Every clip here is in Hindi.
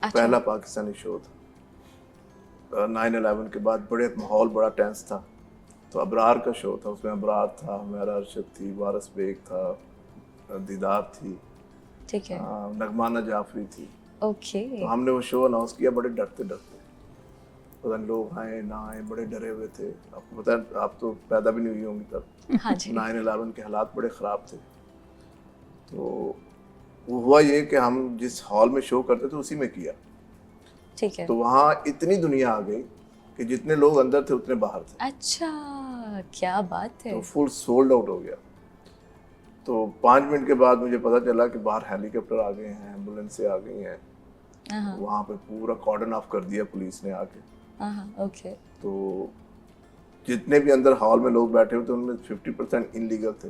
पहला पाकिस्तानी शो था। 9/11 के बाद बड़े माहौल बड़ा टेंस था, तो अबरार का शो था, उसमें अबरार था, हुमैरा अरशद थी, वारिस बेग था, दीदार थी, ठीक है, नगमाना जाफरी थी। ओके। तो हमने वो शो अनाउंस किया बड़े डरते डरते, पता नहीं लोग आए ना आए, बड़े डरे हुए थे। आपको पता है, आप तो पैदा भी नहीं हुई होंगी तब। हाँ जी। 9/11 के हालात बड़े ख़राब थे। तो वो हुआ ये कि हम जिस हॉल में शो करते थे उसी में किया, ठीक है। तो वहाँ इतनी दुनिया आ गई कि जितने लोग अंदर थे उतने बाहर थे, अच्छा, क्या बात है। तो फुल सोल्ड आउट हो गया। तो 5 मिनट के बाद मुझे पता चला कि बाहर हेलीकॉप्टर आ गए हैं, एम्बुलेंस आ गई हैं, वहाँ पे पूरा कॉर्डन ऑफ कर दिया पुलिस ने आके। ओके। तो जितने भी अंदर हॉल में लोग बैठे हुए थे उनमें 50% इनलीगल थे।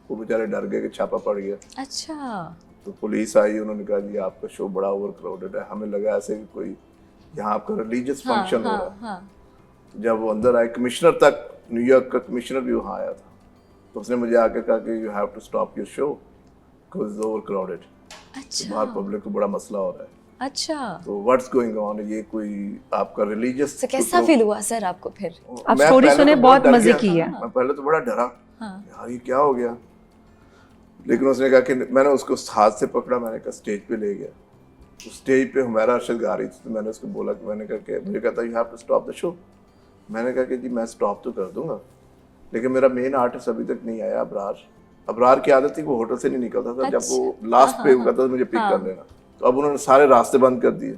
वो बेचारे डर गए कि छापा पड़ गया। अच्छा। तो पुलिस आई, उन्होंने कहा जी आपका शो बड़ा ओवर क्राउडेड है। हमें लगा ऐसे कि कोई यहाँ आपका रिलीजियस फंक्शन हो रहा है। तो जब वो अंदर आए, कमिश्नर तक, न्यूयॉर्क का कमिश्नर भी वहाँ आया था, तो उसने मुझे आके कहा कि you have to stop your show because it's over crowded. अच्छा। बाहर पब्लिक को बड़ा मसला हो रहा है। अच्छा, तो व्हाट्स गोइंग ऑन, ये कोई आपका रिलीजियस। तो कैसा फील हुआ सर आपको फिर? आप स्टोरी सुने, बहुत मजे की है। मैं पहले तो बड़ा डरा, यार ये क्या हो गया, लेकिन उसने कहा कि मैंने उसको हाथ से पकड़ा, मैंने कहा स्टेज पे ले गया। तो स्टेज पे हुमैरा अरशद गा रही थी, तो मैंने उसको बोला कि मैंने कहा कि मुझे कहता you have to stop the show. मैंने कहा कि जी मैं स्टॉप तो कर दूंगा, लेकिन मेरा मेन आर्टिस्ट अभी तक नहीं आया, अबरार। अबरार की आदत थी वो होटल से नहीं निकलता था। जब वो लास्ट पे हुआ था तो मुझे पिक कर लेना, तो अब उन्होंने सारे रास्ते बंद कर दिए।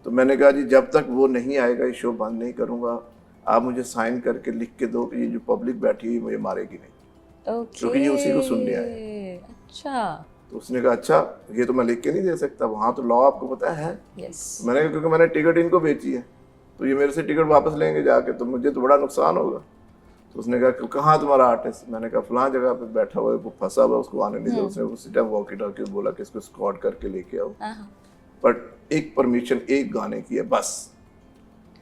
तो मैंने कहा जी जब तक वो नहीं आएगा ये शो बंद नहीं करूँगा, आप मुझे साइन करके लिख के दो कि ये जो पब्लिक बैठी है मुझे मारेगी नहीं, क्योंकि ये उसी को सुनने आए। अच्छा। तो उसने कहा अच्छा ये तो मैं लिख के नहीं दे सकता, वहाँ तो लॉ आपको पता है। यस। मैंने कहा क्योंकि मैंने टिकट इनको बेची है, तो ये मेरे से टिकट वापस लेंगे जाके, तो मुझे तो बड़ा नुकसान होगा। तो उसने कहा कहाँ तुम्हारा आर्टिस्ट? मैंने कहा फलां जगह पे बैठा हुआ है, वो फंसा हुआ है, उसको आने नहीं दिया। उसने उसी टाइम वॉकी टॉकी बोला कि इसको स्कॉट करके लेके आओ, बट एक परमिशन एक गाने की है बस,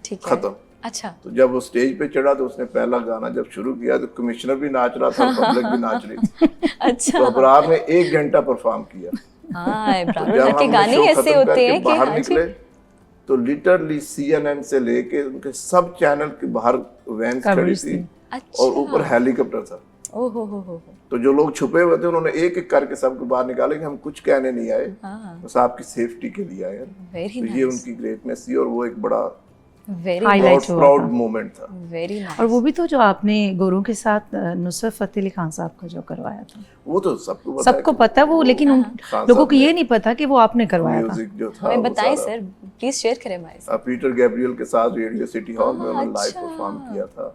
ठीक है, खत्म। अच्छा। तो जब वो स्टेज पे चढ़ा तो उसने पहला गाना जब शुरू किया तो कमिश्नर भी नाच रहा था, पब्लिक भी नाच रही थी। अच्छा। तो अबरार ने 1 घंटा परफॉर्म किया। हाँ, तो अबरार जब के हम गाने शो ऐसे खत्म होते करके हैं कि बाहर हाँ जी। निकले तो लिटरली CNN से लेके उनके सब चैनल के बाहर वैन खड़ी थी। अच्छा। और ऊपर हेलीकॉप्टर था। ओहो हो। तो जो लोग छुपे हुए थे उन्होंने एक एक करके सबको बाहर निकाले कि हम कुछ कहने नहीं आए, बस आपकी सेफ्टी के लिए आए। तो ये उनकी ग्रेटनेस थी और वो एक बड़ा हाईलाइट हुआ प्राउड मोमेंट था। Very nice. और वो भी तो जो आपने गोरों के साथ नुसरत फतेह अली खान साहब का जो करवाया था, वो तो सबको पता है वो, लेकिन उन लोगों को ये नहीं पता कि वो आपने करवाया था। म्यूजिक जो था हमें वो बताएं सारा। सर, प्लीज शेयर करें हमारे साथ। पीटर गैब्रियल के साथ रेडियो सिटी हॉल में उन्होंने लाइव परफॉर्म किया था।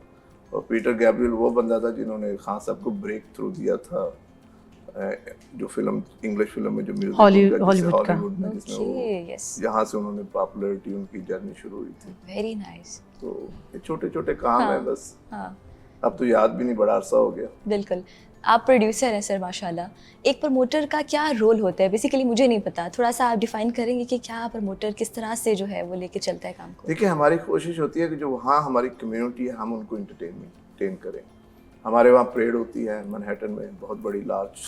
और पीटर गैब्रियल वो बंदा था जिन्होंने खान साहब को ब्रेक थ्रू दिया था, जो फिल्म इंग्लिश फिल्म में जो म्यूजिक हॉलीवुड में जिसमें वो यहाँ से उन्होंने पॉपुलैरिटी उनकी जर्नी शुरू हुई थी। Very nice. तो ये छोटे छोटे काम है बस। अब तो याद भी नहीं, बड़ा अरसा हो गया। बिल्कुल। आप प्रोड्यूसर हैं सर माशाल्लाह, एक प्रमोटर का क्या रोल होता है? बेसिकली मुझे नहीं पता, थोड़ा सा आप डिफाइन करेंगे कि क्या प्रमोटर किस तरह से जो है वो लेके चलता है काम को? देखिए हमारी कोशिश होती है कि जो वहाँ हमारी कम्युनिटी है हम उनको इंटरटेन करें। हमारे वहाँ परेड होती है मैनहट्टन में, बहुत बड़ी लार्ज,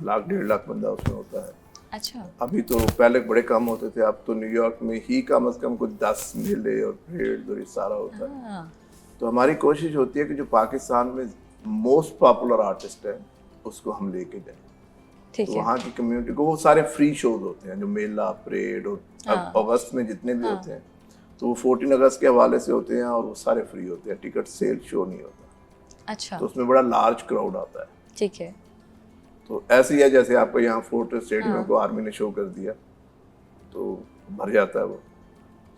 1.5 लाख बंदा उसमें होता है। अच्छा। अभी तो पहले बड़े कम होते थे, अब तो न्यूयॉर्क में ही कम से कम कुछ 10 मेले और परेड और ये सारा होता है। तो हमारी कोशिश होती है कि जो पाकिस्तान में मोस्ट पॉपुलर आर्टिस्ट है उसको हम लेके जाएं। ठीक तो है। वहाँ की कम्युनिटी को, वो सारे फ्री शोज होते हैं, जो मेला, परेड और अगस्त में जितने भी होते हैं, तो वो 14 अगस्त के हवाले से होते हैं और वो सारे फ्री होते हैं, टिकट सेल शो नहीं होता। अच्छा। तो उसमें बड़ा लार्ज क्राउड आता है। ठीक है। तो ऐसे ही है जैसे आपको यहाँ फोर्ट स्टेडियम को आर्मी ने शो कर दिया तो भर जाता है वो।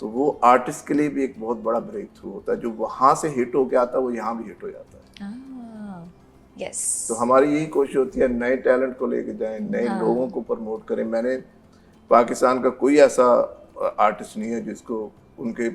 तो वो आर्टिस्ट के लिए भी एक बहुत बड़ा ब्रेक थ्रू होता है, जो वहाँ से हिट होके आता है वो यहाँ भी हिट हो जाता है। यस। तो हमारी यही कोशिश होती है नए टैलेंट को लेके जाएं, नए लोगों को प्रमोट करें। मैंने पाकिस्तान का कोई ऐसा आर्टिस्ट नहीं है जिसको उनके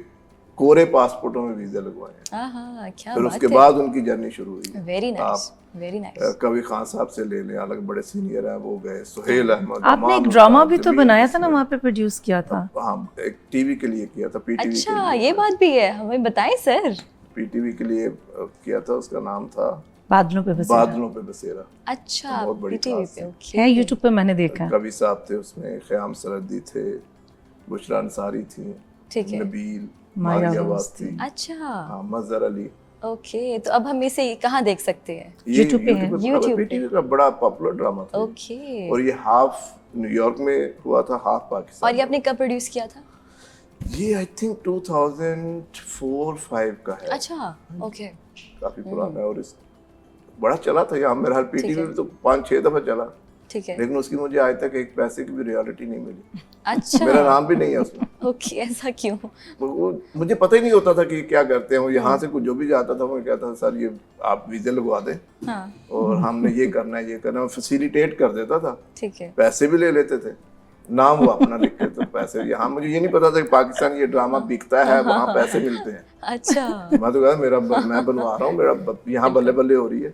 कोरे पासपोर्टों में वीजा लगवाए हैं। क्या फिर बात उसके है। बाद उनकी जर्नी शुरू हुई। Very nice, very nice. कभी खान साहब से ले लें, अलग बड़े सीनियर हैं, वो गए सुहेल अहमद। आपने एक ड्रामा भी तो बनाया था ना वहाँ पे, प्रोड्यूस किया था? हाँ, एक टीवी के लिए किया था, पीटीवी के लिए। अच्छा, ये बात भी है, हमें बताएं सर। पीटीवी के लिए किया था, उसका नाम था बादलों पे बसेरा। अच्छा, बहुत बड़ी पीटीवी पे, है, यूट्यूब पे मैंने देखा है। कवि साहब थे उसमें, ख्याम सरहदी थे, बुशरा अंसारी थी, ठीक है। नबील, मारिया मारिया अब्बास वास्ती, अच्छा, हाँ, मजहर अली। ओके, तो अब हम इसे कहाँ देख सकते हैं? ये YouTube पे है। YouTube पे। पीटीवी का बड़ा पॉपुलर ड्रामा था। ओके। और ये हाफ न्यूयॉर्क में हुआ था, हाफ पाकिस्तान। और ये आपने कब प्रोड्यूस किया था? ये आई थिंक 2004-5 का है। अच्छा, ओके। काफी पुराना है। और इस बड़ा चला था यहाँ मेरा पीटीवी में, तो 5-6 दफा चला, ठीक है। लेकिन उसकी मुझे आज तक एक पैसे की भी रियलिटी नहीं मिली। अच्छा, मेरा नाम भी नहीं है उसमें। ओके, ऐसा क्यों? वो मुझे पता ही नहीं होता था कि क्या करते हैं। वो यहाँ से कुछ जो भी जाता था, वो कहता था सर ये आप वीज़े लगवा दें, हाँ, और हमने ये करना है, ये करना है, फैसिलिटेट कर देता था। ठीक है। पैसे भी ले लेते थे, नाम वो अपना लिखते थे, पैसे यहाँ। मुझे ये नहीं पता था कि पाकिस्तान ये ड्रामा बिकता है, वहाँ पैसे मिलते हैं। अच्छा। मैं तो कहा मैं बनवा रहा हूँ, मेरा यहाँ बल्ले बल्ले हो रही है।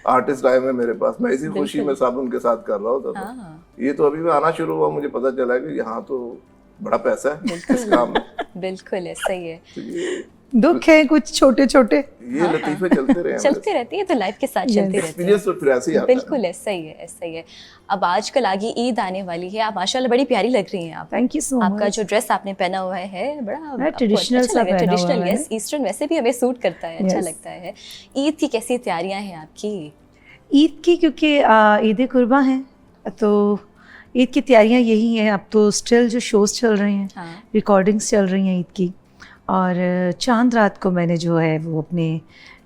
आर्टिस्ट टाइम है मेरे पास, मैं इसी खुशी में सब उनके साथ कर रहा होता था। हाँ, ये तो अभी मैं आना शुरू हुआ, मुझे पता चला कि यहाँ तो बड़ा पैसा है इस काम में। बिल्कुल ऐसा ही है। तो ये दुख है कुछ छोटे छोटे। ये लतीफे चलते रहे, चलते रहती है, तो लाइफ के साथ चलती रहती है। एक्सपीरियंस तो फिर ऐसे ही आता है। बिल्कुल ऐसा ही है, ऐसा ही है। अब आजकल आगे ईद आने वाली है, आप माशाल्लाह बड़ी प्यारी लग रही हैं आप। थैंक यू सो आपका मच। जो ड्रेस आपने पहना हुआ है बड़ा आपको ट्रेडिशनल अच्छा सा लग रहा है। पहना हुआ ट्रेडिशनल, है। यस, ईस्टर्न वैसे भी हमें सूट करता है, अच्छा Yes. लगता है। ईद की कैसी तैयारियां हैं आपकी? ईद की, क्योंकि ईद कुर्बा है, तो ईद की तैयारियां यही हैं। अब तो स्टिल जो शोज़ चल रहे हैं, हाँ, रिकॉर्डिंग्स चल रही हैं ईद की। और चांद रात को मैंने जो है वो अपने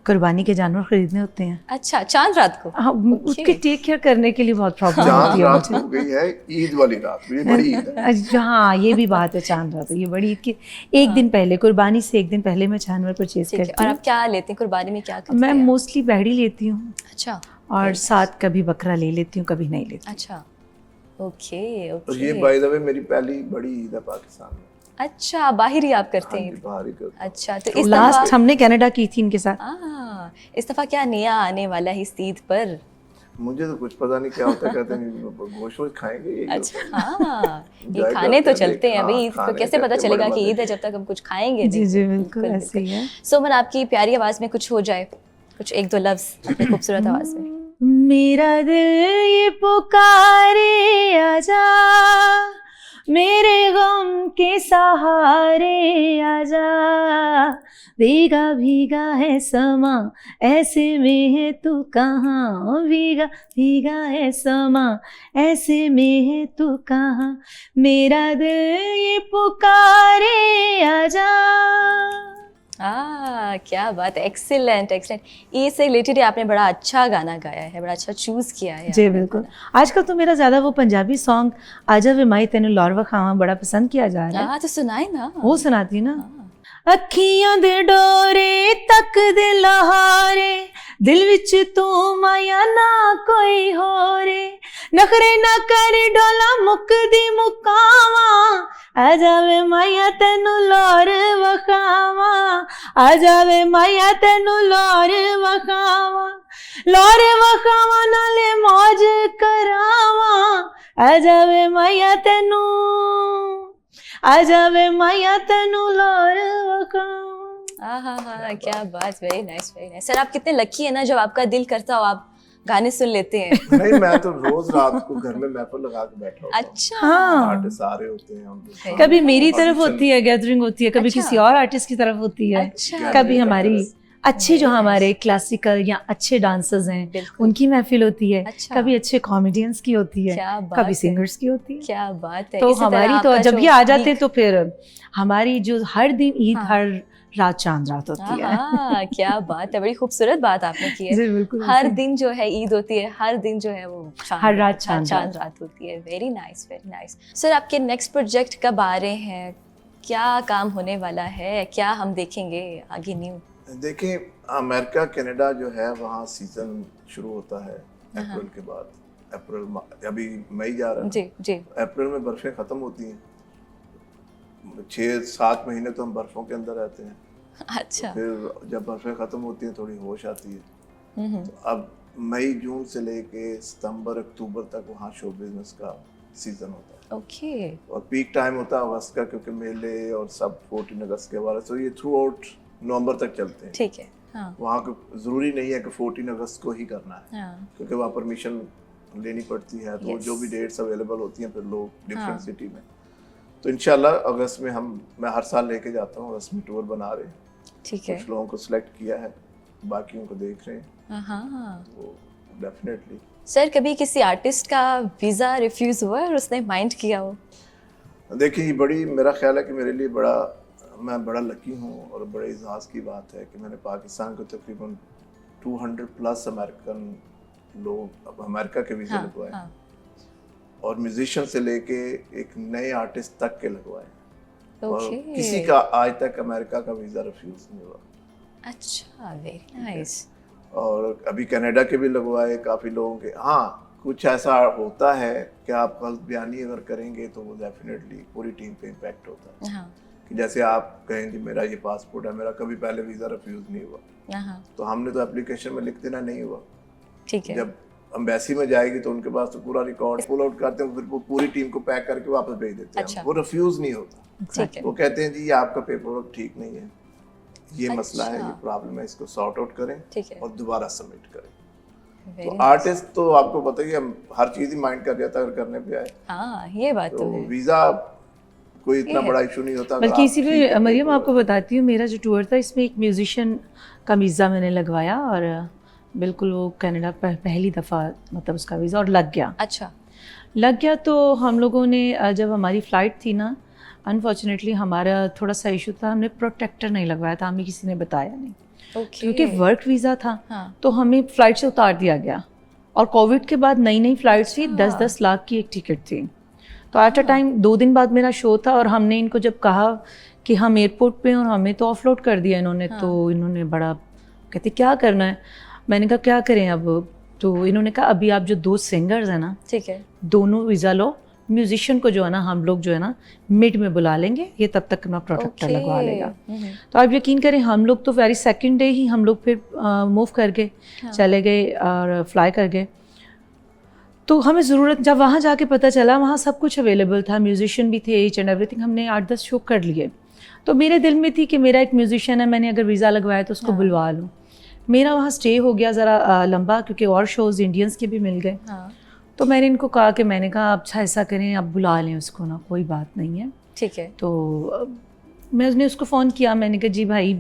कुर्बानी के जानवर खरीदने होते हैं। अच्छा, चांद रात को। हाँ, उसके टेक केयर करने के लिए बहुत प्रॉब्लम चांद होती है रात मुझे। हो गई है, ईद वाली रात, ये बड़ी ईद है। हाँ, ये भी बात है, चांद रात, ये बड़ी ईद की एक दिन पहले, कुर्बानी से एक दिन पहले मैं जानवर परचेज ठीक है। करती और हूँ। आप क्या लेते हैं कुर्बानी में, क्या करते मैं हैं? मोस्टली बहड़ी लेती हूँ, अच्छा, और साथ कभी बकरा ले लेती हूँ, कभी नहीं लेती। अच्छा, ओके, और ये ओके। बाय द वे मेरी पहली बड़ी ईद है पाकिस्तान में। अच्छा, बाहर ही आप करते हाँ हैं? जी, बाहर ही करता हूँ। अच्छा, तो इस लास्ट दफा हमने कनाडा की थी इनके साथ। इस दफा क्या नया आने वाला है इस ईद पर? मुझे तो कुछ पता नहीं क्या होता है, कहते हैं गोश्त वोश्त खाएंगे, यही अच्छा, होता है। हाँ, ये Enjoy खाने तो करते हैं, चलते हैं अभी। हाँ, ईद पर खाने कैसे पता करते हैं, चलेगा बड़े कि मजे ईद है जब तक हम कुछ खाएंगे जी नहीं। जी, बिल्कुल ऐसे ही है। सुमन, आपकी प्यारी आवाज में कुछ हो जाए, कुछ एक दो लफ्ज अपनी खूबसूरत आवाज में। मेरा दिल ये पुकारे, आजा मेरे गम के सहारे, आजा भीगा भीगा है समा, ऐसे में है तू कहाँ, भीगा भीगा है समा, ऐसे में है तू कहाँ, मेरा दिल ये पुकारे, आजा। क्या बात है, एक्सीलेंट एक्सीलेंट। ई से रिलेटेड आपने बड़ा अच्छा गाना गाया है, बड़ा अच्छा चूज किया है जी आपने बिल्कुल। गाना। आजकल तो मेरा ज़्यादा वो पंजाबी सॉन्ग आजा वे माई तेनू लौरवा खावा बड़ा पसंद किया जा रहा है। तो सुनाए ना। वो सुनाती ना। हाँ। अखियां दे डोरे तक दे लहारे, दिल विच तू माया ना कोई होरे, नखरे ना कर डोला मुकदी मुकावा, आ जावे माया तेनू लौर वखावा, आ जावे माया तेनू लौर वखावा, लौर वखावा नाले मौज करावा, आ जावे माया तेनू, आ जावे माया तेनू लौर वखावा। हाँ, क्या बात, very nice very nice. Sir, आप कितने लकी है ना, जब आपका दिल करता हो आप गाने सुन लेते हैं। नहीं, मैं तो रोज रात को घर में महफिल लगा के बैठा होता हूँ। अच्छा, हाँ, आर्टिस्ट सारे होते हैं हम लोग। कभी मेरी तरफ Audition। होती है, गैदरिंग होती है, कभी अच्छा। किसी और आर्टिस्ट की तरफ होती है, अच्छा, कभी हमारी अच्छे जो Very हमारे क्लासिकल या अच्छे डांसर्स हैं बिल्कुल। उनकी महफिल होती है, अच्छा। कभी अच्छे कॉमेडियंस की होती है, क्या बात कभी है। सिंगर्स की होती है। क्या बात है। तो इसी तरह हमारी तो आपका जब जो ये आ जाते week- हैं तो फिर हमारी जो हर दिन ईद, हाँ। हर रात चांद रात होती है। हाँ, क्या बात है, बड़ी खूबसूरत बात आपने की है। जी बिल्कुल। हर ऐसे। दिन जो है ईद होती है, हर दिन जो है वो हर रात चांद रात होती है। Very nice very nice. Sir, आपके नेक्स्ट प्रोजेक्ट कब आ रहे हैं, क्या काम होने वाला है, क्या हम देखेंगे आगे न्यू? देखिए, अमेरिका कनाडा जो है वहाँ सीजन शुरू होता है अप्रैल के बाद। अप्रैल, अभी मई जा रहा है, जी जी। अप्रैल में बर्फें ख़त्म होती हैं। 6-7 महीने तो हम बर्फ़ों के अंदर रहते हैं। अच्छा। तो फिर जब बर्फें ख़त्म होती हैं थोड़ी होश आती है। हम्म। तो अब मई जून से लेके सितंबर अक्टूबर तक वहाँ शो बिजनेस का सीज़न होता है। ओके। और पीक टाइम होता है अगस्त का, क्योंकि मेले और सब 14 अगस्त के बाद, तो ये थ्रू आउट नवंबर तक चलते हैं। ठीक है। हाँ वहाँ को ज़रूरी नहीं है कि 14 अगस्त को ही करना है, हाँ। क्योंकि वहाँ परमिशन लेनी पड़ती है। तो Yes. जो भी डेट्स अवेलेबल होती हैं फिर लोग डिफरेंट हाँ। सिटी में तो इंशाल्लाह अगस्त में मैं हर साल लेके जाता हूँ, अगस्त में टूर बना रहे हैं। ठीक है। कुछ लोगों को सिलेक्ट किया है, बाकियों को देख रहे हैं। हाँ तो डेफिनेटली। सर, कभी किसी आर्टिस्ट का वीज़ा रिफ्यूज़ हुआ है और उसने माइंड किया हो? देखिए ये बड़ी, मेरा ख्याल है कि मेरे लिए मैं बड़ा लकी हूँ और बड़े एजाज़ की बात है कि मैंने पाकिस्तान को तकरीबन 200 प्लस अमेरिका के वीज़े लगवाए। हाँ। और म्यूजिशियन से लेके एक नए आर्टिस्ट तक के लगवाए। और ओके। किसी का आज तक अमेरिका का वीज़ा रिफ्यूज़ नहीं हुआ। अच्छा, वेरी नाइस। और अभी कनाडा के भी लगवाए काफ़ी लोगों के। हाँ, कुछ ऐसा होता है कि आप गलत बयानी अगर करेंगे तो वो डेफिनेटली पूरी टीम पे इम्पैक्ट होता है। हाँ कि जैसे आप कहें कि मेरा ये पासपोर्ट है, मेरा कभी पहले वीज़ा रिफ्यूज़ नहीं हुआ, हाँ, तो हमने तो एप्लीकेशन में लिख देना नहीं हुआ। ठीक है। जब एम्बेसी में जाएगी तो उनके पास तो पूरा रिकॉर्ड पुल आउट करते हैं, फिर वो पूरी टीम को पैक करके वापस भेज देते हैं। अच्छा। वो रिफ्यूज़ नहीं होता। ठीक है। वो कहते हैं जी ये आपका पेपर वर्क ठीक नहीं है, ये मसला है, ये प्रॉब्लम है, इसको सॉर्ट आउट करें ठीक है। और दोबारा सबमिट करें। Very तो nice। आर्टिस्ट तो आपको पता ही है, हर चीज़ ही माइंड कर जाता है अगर करने पे आए। हाँ, ये बात तो तो है। वीज़ा कोई इतना बड़ा इशू नहीं होता। बल्कि इसी पे मरियम आपको बताती हूँ, मेरा जो टूर था इसमें एक म्यूजिशियन का वीज़ा मैंने लगवाया और बिल्कुल वो कनाडा पहली दफ़ा मतलब उसका वीज़ा और लग गया। अच्छा। लग गया तो हम लोगों ने जब हमारी फ़्लाइट थी ना, अनफॉर्चुनेटली हमारा थोड़ा सा इशू था, हमने प्रोटेक्टर नहीं लगवाया था, हमें किसी ने बताया नहीं। ओके। क्योंकि वर्क वीज़ा था। हाँ। तो हमें फ़्लाइट से उतार दिया गया और कोविड के बाद नई नई फ़्लाइट्स थी, 10-10 लाख की एक टिकट थी। तो एट अ टाइम 2 दिन बाद मेरा शो था और हमने इनको जब कहा कि हम एयरपोर्ट पे और हमें तो ऑफलोड कर दिया इन्होंने। तो इन्होंने बड़ा कहते क्या करना है, मैंने कहा क्या करें अब। तो इन्होंने कहा अभी आप जो 2 सिंगर्स हैं ना, ठीक है, दोनों वीज़ा लो, म्यूजिशियन को जो है ना हम लोग जो है ना मिड में बुला लेंगे, ये तब तक अपना प्रोटेक्टर लगवा लेगा। तो आप यकीन करें हम लोग तो वेरी सेकंड डे ही हम लोग फिर मूव कर गए, चले गए और फ्लाई कर गए। तो हमें ज़रूरत, जब वहाँ जाके पता चला वहाँ सब कुछ अवेलेबल था, म्यूजिशियन भी थे, ईच एंड एवरीथिंग। हमने 8-10 शो कर लिए। तो मेरे दिल में थी कि मेरा एक म्यूजिशियन है, मैंने अगर वीज़ा लगवाया तो उसको बुलवा लूँ। मेरा वहाँ स्टे हो गया ज़रा लंबा, क्योंकि और शोज़ इंडियंस के भी मिल गए। तो मैंने इनको कहा कि मैंने कहा अच्छा ऐसा करें, आप बुला लें उसको ना, कोई बात नहीं है। ठीक है। तो मैंने उसको फ़ोन किया, मैंने कहा जी भाई,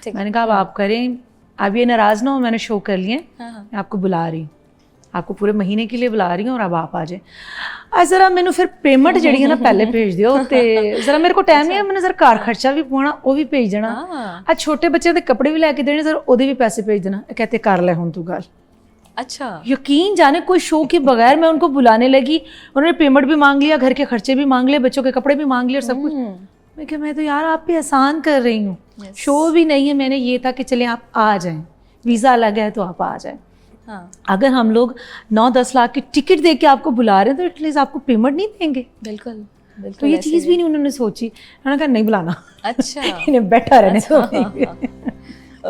मैंने कहा अब आप करें, आप ये नाराज़ ना हो, मैंने शो कर लिए, मैं आपको बुला रही हूँ, आपको पूरे महीने के लिए बुला रही हूँ और अब आप आ जाए। ज़रा मैंने फिर पेमेंट जी है ना पहले भेज दियो, तो ज़रा मेरे को टाइम नहीं है, मैंने ज़रा घर खर्चा भी पाना वो भी भेज देना, आज छोटे बच्चे के कपड़े भी लैके देने, ज़रा ओदे भी पैसे भेज देना। कहते कर ले हुण तू गल। अच्छा। यकीन जाने कोई शो के बगैर मैं उनको बुलाने लगी, उन्होंने पेमेंट भी मांग लिया, घर के खर्चे भी मांग लिए, बच्चों के कपड़े भी मांग लिए और सब कुछ। मैं कहा मैं तो यार आप पे एहसान कर रही हूँ, शो भी नहीं है, मैंने ये था कि चले आप आ जाएं, वीज़ा लगा है तो आप आ जाएं। हाँ। अगर हम लोग 9-10 लाख की टिकट दे के आपको बुला रहे हैं तो एटलीस्ट आपको पेमेंट नहीं देंगे। बिल्कुल बिल्कुल। तो ये चीज़ भी नहीं उन्होंने सोची, उन्होंने कहा नहीं बुलाना। अच्छा। इन्हें बैठा रहने दो।